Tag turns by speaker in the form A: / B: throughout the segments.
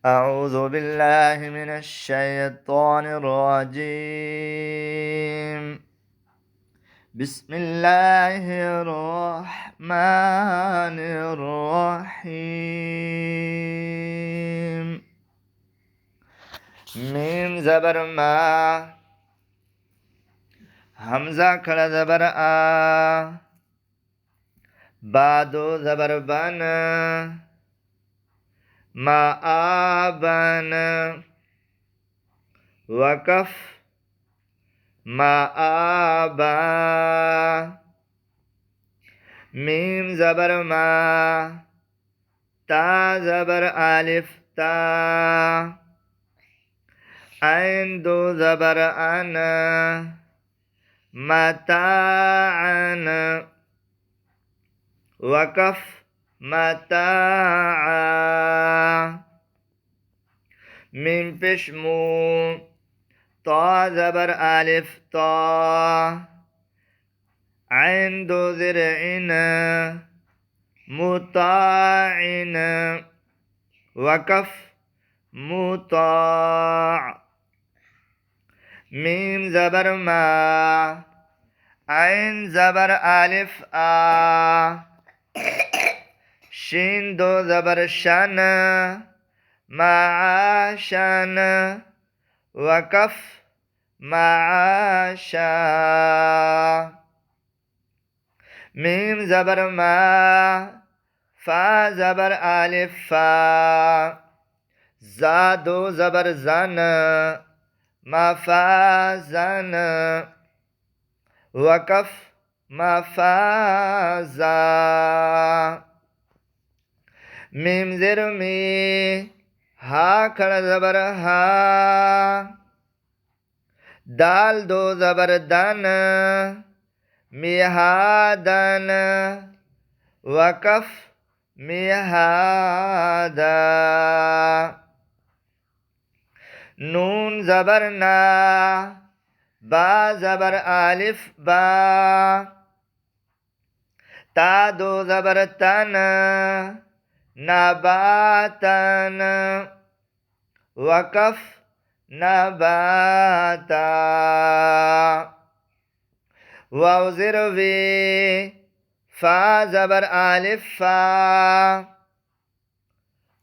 A: أعوذ بالله من الشيطان الرجيم. بسم الله الرحمن الرحيم. ميم زبر ما، همزة كلا زبر آ، بادو زبر بن، ما آبن، وكف ما آبا، ميم زبر ما، تا زبر ألف تا، عين دو زبر أنا، متاعا، وكف متاعا، ميم فشمو، طا زبر ألف طا، عين دو زرعنا، مطاعنا، وكف مطاع، ميم زبر ما، عين زبر ألف آ، شين دو زبر شن، معاشن، وكف معاشا، ميم زبر ما، فا زبر ألف فا، زادو زبر زن، مفازن، وكف مفازا، ميم زر مي، ها كلا زبر ها، دال دو زبر دن، ميهادن، وكف ميهادا، نون زبر نا، با زبر ألف با، تا دو زبر تن، نباتن، وكف نباتا، واو زر وی، فا زبر ألف فا،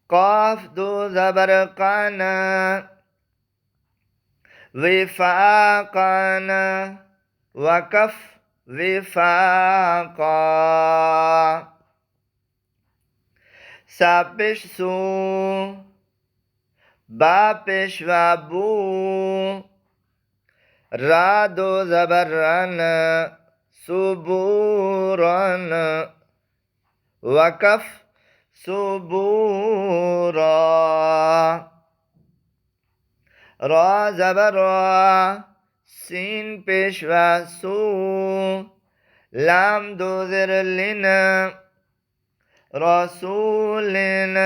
A: قاف دو زبر قن، وفاقا، وكف وفاقا، سابش سو، باپش وابو، را دو زبر رن، صبورن، وكف صبورا، را زبر را، سین پیشوا سو، لام دو زر لن، رسولن،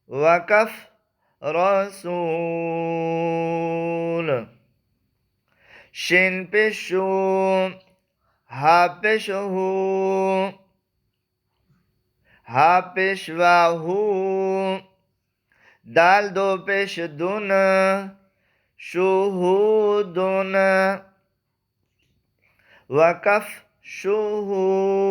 A: وكف رسول، شین پیشو، ها پیشهو، ها پیشوا هو، دال دو پیش دون، شهودن، وكف شهود،